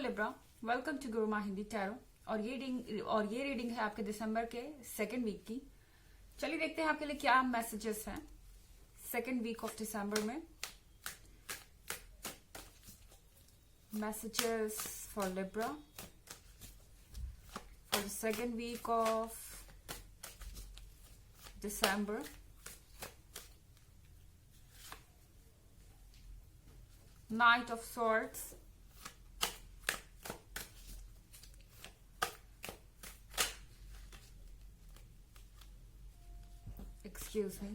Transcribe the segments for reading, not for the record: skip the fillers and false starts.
Libra, welcome to Guruma Hindi tarot. और ये reading है आपके दिसंबर के सेकेंड वीक की। चलिए देखते हैं आपके लिए क्या मैसेजेस हैं सेकेंड वीक ऑफ दिसंबर में। Messages for Libra for the second week of दिसंबर। Knight of Swords, excuse me,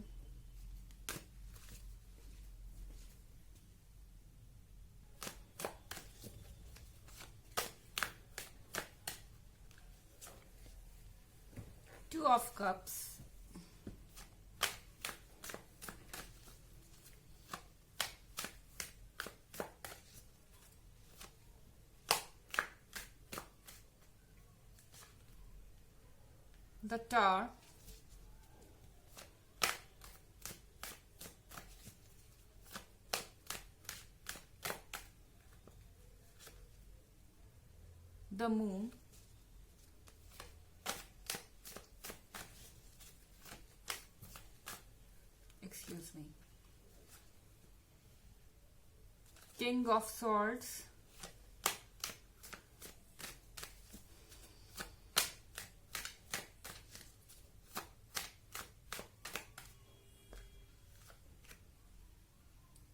Two of Cups, the Tower, the Moon, excuse me, King of Swords,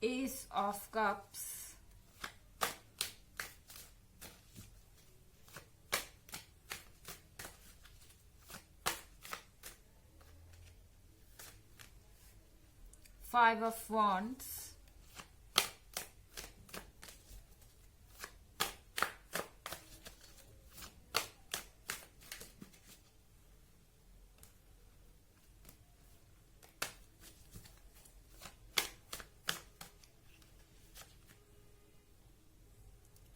Ace of Cups, Five of Wands,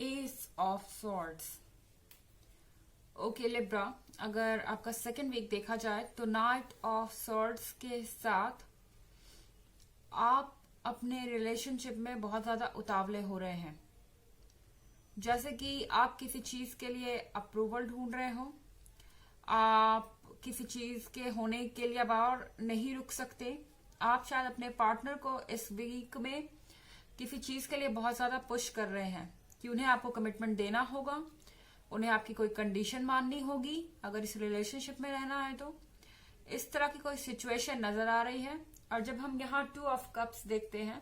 Ace of Swords। Okay Libra, अगर आपका second week देखा जाए तो night of swords के साथ आप अपने relationship में बहुत ज्यादा उतावले हो रहे हैं। जैसे कि आप किसी चीज के लिए अप्रूवल ढूंढ रहे हो, आप किसी चीज के होने के लिए अब और नहीं रुक सकते। आप शायद अपने पार्टनर को इस वीक में किसी चीज के लिए बहुत ज्यादा पुश कर रहे हैं कि उन्हें आपको कमिटमेंट देना होगा, उन्हें आपकी कोई कंडीशन माननी होगी अगर इस रिलेशनशिप में रहना है तो। इस तरह की कोई सिचुएशन नजर आ रही है। और जब हम यहाँ टू ऑफ कप्स देखते हैं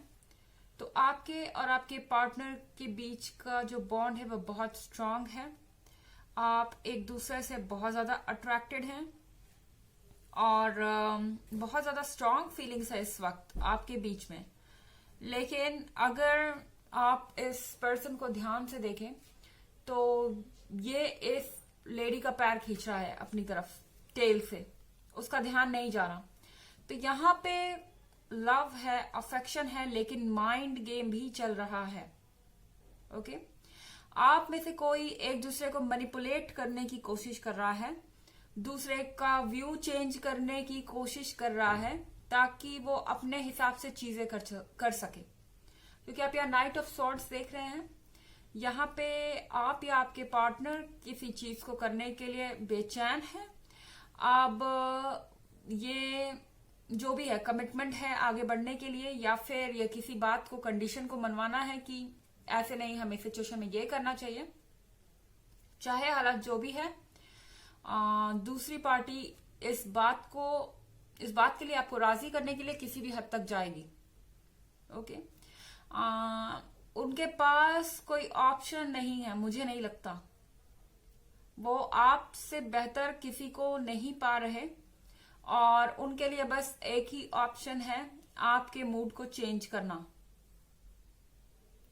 तो आपके और आपके पार्टनर के बीच का जो बॉन्ड है वो बहुत स्ट्रांग है। आप एक दूसरे से बहुत ज्यादा अट्रैक्टेड हैं और बहुत ज्यादा स्ट्रांग फीलिंग्स है इस वक्त आपके बीच में। लेकिन अगर आप इस पर्सन को ध्यान से देखें तो ये इस लेडी का पैर खींच रहा है अपनी तरफ टेल से, उसका ध्यान नहीं जा रहा। तो यहाँ पे लव है, अफेक्शन है, लेकिन माइंड गेम भी चल रहा है। ओके, आप में से कोई एक दूसरे को मैनिपुलेट करने की कोशिश कर रहा है, दूसरे का व्यू चेंज करने की कोशिश कर रहा है ताकि वो अपने हिसाब से चीजें कर सके। क्योंकि आप यहाँ नाइट ऑफ सॉर्ड्स देख रहे हैं, यहाँ पे आप या आपके पार्टनर किसी चीज को करने के लिए बेचैन है। अब ये जो भी है कमिटमेंट है आगे बढ़ने के लिए, या फिर ये किसी बात को कंडीशन को मनवाना है कि ऐसे नहीं, हमें सिचुएशन में ये करना चाहिए। चाहे हालात जो भी है, दूसरी पार्टी इस बात के लिए आपको राजी करने के लिए किसी भी हद तक जाएगी। ओके, उनके पास कोई ऑप्शन नहीं है, मुझे नहीं लगता। वो आपसे बेहतर किसी को नहीं पा रहे और उनके लिए बस एक ही ऑप्शन है, आपके मूड को चेंज करना।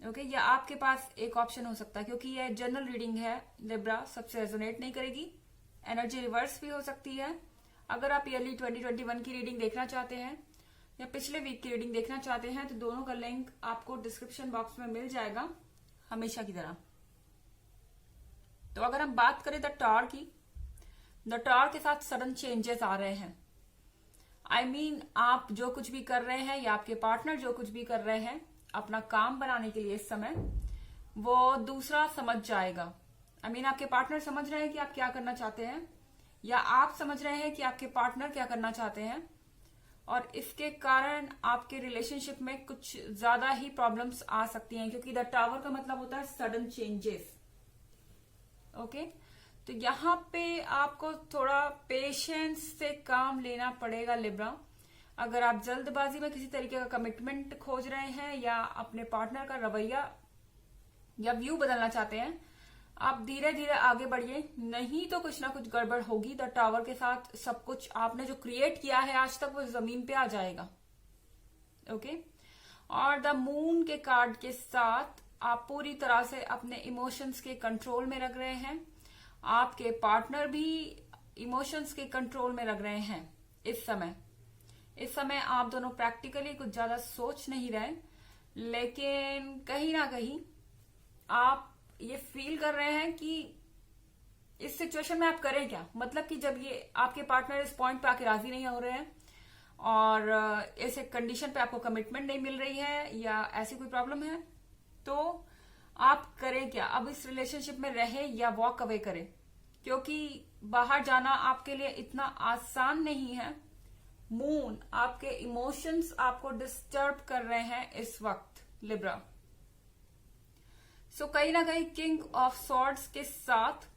ओके, या आपके पास एक ऑप्शन हो सकता है, क्योंकि ये जनरल रीडिंग है लिब्रा, सबसे रेजोनेट नहीं करेगी। एनर्जी रिवर्स भी हो सकती है। अगर आप ईयरली 2021 की रीडिंग देखना चाहते हैं या पिछले वीक की रीडिंग देखना चाहते हैं तो दोनों का लिंक आपको डिस्क्रिप्शन बॉक्स में मिल जाएगा हमेशा की तरह। तो अगर हम बात करें द टावर की, द टावर के साथ सडन चेंजेस आ रहे हैं। आई मीन आप जो कुछ भी कर रहे हैं या आपके पार्टनर जो कुछ भी कर रहे हैं अपना काम बनाने के लिए इस समय, वो दूसरा समझ जाएगा। आपके पार्टनर समझ रहे हैं कि आप क्या करना चाहते हैं, या आप समझ रहे हैं कि आपके पार्टनर क्या करना चाहते हैं, और इसके कारण आपके रिलेशनशिप में कुछ ज्यादा ही प्रॉब्लम्स आ सकती हैं, क्योंकि द टावर का मतलब होता है सडन चेंजेस। ओके, तो यहाँ पे आपको थोड़ा पेशेंस से काम लेना पड़ेगा लिब्रा। अगर आप जल्दबाजी में किसी तरीके का कमिटमेंट खोज रहे हैं या अपने पार्टनर का रवैया या व्यू बदलना चाहते हैं, आप धीरे धीरे आगे बढ़िए, नहीं तो कुछ ना कुछ गड़बड़ होगी। द टावर के साथ सब कुछ आपने जो क्रिएट किया है आज तक वो जमीन पे आ जाएगा। ओके, और द मून के कार्ड के साथ आप पूरी तरह से अपने इमोशंस के कंट्रोल में रख रहे हैं, आपके पार्टनर भी इमोशंस के कंट्रोल में रख रहे हैं। इस समय आप दोनों प्रैक्टिकली कुछ ज्यादा सोच नहीं रहे, लेकिन कहीं ना कहीं आप ये फील कर रहे हैं कि इस सिचुएशन में आप करें क्या। मतलब कि जब ये आपके पार्टनर इस पॉइंट पे आके राजी नहीं हो रहे हैं और ऐसे कंडीशन पे आपको कमिटमेंट नहीं मिल रही है या ऐसी कोई प्रॉब्लम है, तो आप करें क्या। अब इस रिलेशनशिप में रहे या वॉक अवे करें, क्योंकि बाहर जाना आपके लिए इतना आसान नहीं है। मून आपके इमोशंस आपको डिस्टर्ब कर रहे हैं इस वक्त लिब्रा। सो कहीं ना कहीं किंग ऑफ सॉर्ड्स के साथ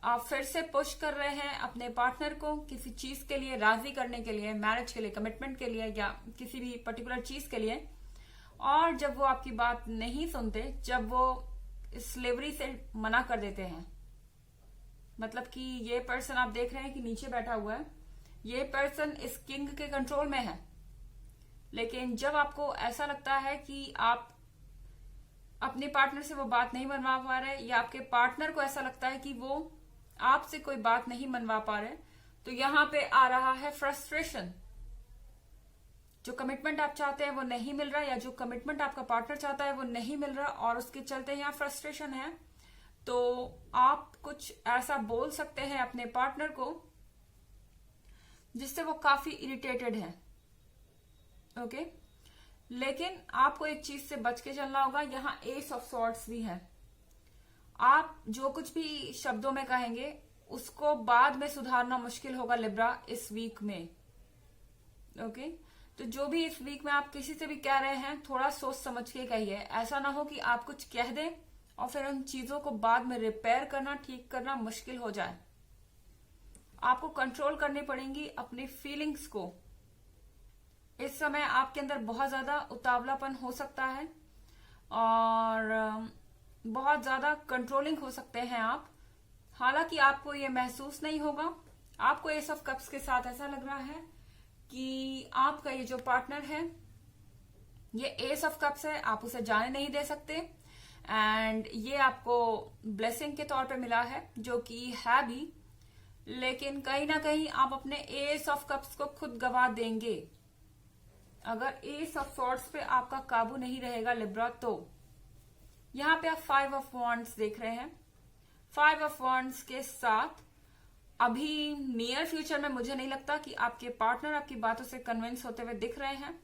आप फिर से पुश कर रहे हैं अपने पार्टनर को किसी चीज के लिए राजी करने के लिए, मैरिज के लिए, कमिटमेंट के लिए, या किसी भी पर्टिकुलर चीज के लिए। और जब वो आपकी बात नहीं सुनते, जब वो स्लेवरी से मना कर देते हैं, मतलब कि ये पर्सन आप देख रहे हैं कि नीचे बैठा हुआ है, ये पर्सन इस किंग के कंट्रोल में है। लेकिन जब आपको ऐसा लगता है कि आप अपने पार्टनर से वो बात नहीं मनवा पा रहे, या आपके पार्टनर को ऐसा लगता है कि वो आपसे कोई बात नहीं मनवा पा रहे, तो यहां पे आ रहा है फ्रस्ट्रेशन। जो कमिटमेंट आप चाहते हैं वो नहीं मिल रहा, या जो कमिटमेंट आपका पार्टनर चाहता है वो नहीं मिल रहा, और उसके चलते यहाँ फ्रस्ट्रेशन है। तो आप कुछ ऐसा बोल सकते हैं अपने पार्टनर को जिससे वो काफी इरिटेटेड है। ओके, लेकिन आपको एक चीज से बच के चलना होगा। यहाँ एस ऑफ सॉर्ड्स भी है। आप जो कुछ भी शब्दों में कहेंगे उसको बाद में सुधारना मुश्किल होगा लिब्रा इस वीक में। ओके, तो जो भी इस वीक में आप किसी से भी कह रहे हैं, थोड़ा सोच समझ के कहिए। ऐसा ना हो कि आप कुछ कह दें और फिर उन चीजों को बाद में रिपेयर करना, ठीक करना मुश्किल हो जाए। आपको कंट्रोल करनी पड़ेंगी अपनी फीलिंग्स को। इस समय आपके अंदर बहुत ज्यादा उतावलापन हो सकता है और बहुत ज्यादा कंट्रोलिंग हो सकते हैं आप। हालांकि आपको ये महसूस नहीं होगा। आपको एस ऑफ कप्स के साथ ऐसा लग रहा है कि आपका ये जो पार्टनर है ये एस ऑफ कप्स है, आप उसे जाने नहीं दे सकते, एंड ये आपको ब्लेसिंग के तौर पे मिला है, जो कि है भी। लेकिन कहीं ना कहीं आप अपने एस ऑफ कप्स को खुद गवा देंगे अगर एस ऑफ सॉर्ड्स पे आपका काबू नहीं रहेगा लिब्रा। तो यहाँ पे आप 5 ऑफ वॉन्ड्स देख रहे हैं। 5 ऑफ वॉन्ड्स के साथ अभी नियर फ्यूचर में मुझे नहीं लगता कि आपके पार्टनर आपकी बातों से कन्विंस होते हुए दिख रहे हैं,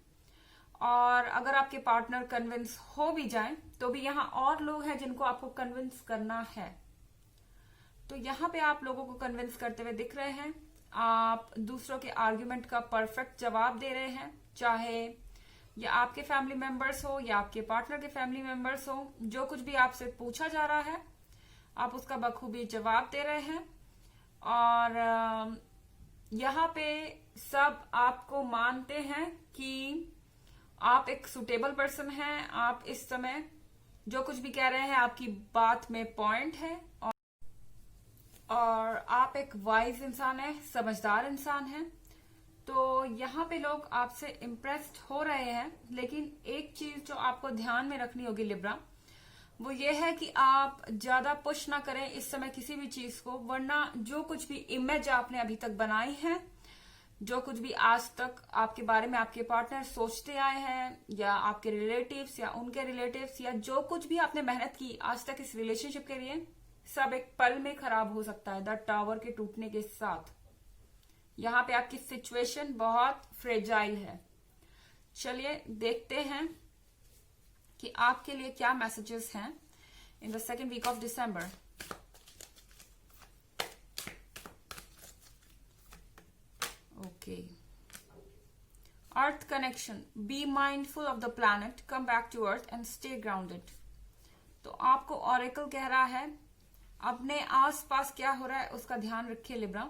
और अगर आपके पार्टनर कन्विंस हो भी जाएं तो भी यहाँ और लोग हैं जिनको आपको कन्विंस करना है। तो यहाँ पे आप लोगों को कन्विंस करते हुए दिख रहे हैं। आप दूसरों के आर्ग्यूमेंट का परफेक्ट जवाब दे रहे हैं, चाहे या आपके फैमिली मेंबर्स हो या आपके पार्टनर के फैमिली मेंबर्स हो। जो कुछ भी आपसे पूछा जा रहा है आप उसका बखूबी जवाब दे रहे हैं, और यहाँ पे सब आपको मानते हैं कि आप एक सुटेबल पर्सन हैं। आप इस समय जो कुछ भी कह रहे हैं आपकी बात में पॉइंट है, और आप एक वाइज इंसान है, समझदार इंसान है। तो यहाँ पे लोग आपसे इम्प्रेस्ड हो रहे हैं। लेकिन एक चीज जो आपको ध्यान में रखनी होगी लिब्रा, वो ये है कि आप ज्यादा पुश ना करें इस समय किसी भी चीज को, वरना जो कुछ भी इमेज आपने अभी तक बनाई है, जो कुछ भी आज तक आपके बारे में आपके पार्टनर सोचते आए हैं, या आपके रिलेटिव्स या उनके रिलेटिव्स, या जो कुछ भी आपने मेहनत की आज तक इस रिलेशनशिप के लिए, सब एक पल में खराब हो सकता है द टावर के टूटने के साथ। यहाँ पे आपकी सिचुएशन बहुत फ्रेजाइल है। चलिए देखते हैं कि आपके लिए क्या मैसेजेस हैं। in the second week of December. Okay. Earth connection. Be mindful of the planet. Come back to Earth and stay grounded. तो आपको ऑरेकल कह रहा है अपने आसपास क्या हो रहा है उसका ध्यान रखिए लिब्रा।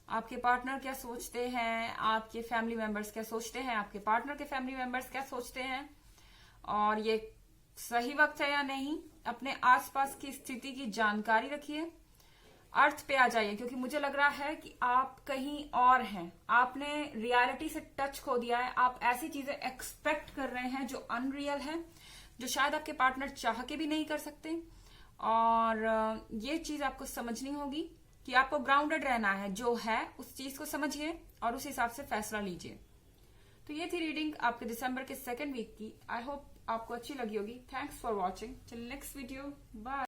आपके पार्टनर क्या सोचते हैं, आपके फैमिली मेंबर्स क्या सोचते हैं, आपके पार्टनर के फैमिली मेंबर्स क्या सोचते हैं, और ये सही वक्त है या नहीं। अपने आसपास की स्थिति की जानकारी रखिए। अर्थ पे आ जाइए, क्योंकि मुझे लग रहा है कि आप कहीं और हैं, आपने रियलिटी से टच खो दिया है। आप ऐसी चीजें एक्सपेक्ट कर रहे हैं जो अनरियल है, जो शायद आपके पार्टनर चाह के भी नहीं कर सकते। और ये चीज आपको समझनी होगी कि आपको ग्राउंडेड रहना है, जो है उस चीज को समझिए और उस हिसाब से फैसला लीजिए। तो ये थी रीडिंग आपके दिसंबर के सेकेंड वीक की। आई होप आपको अच्छी लगी होगी। Thanks for watching. Till next video, bye.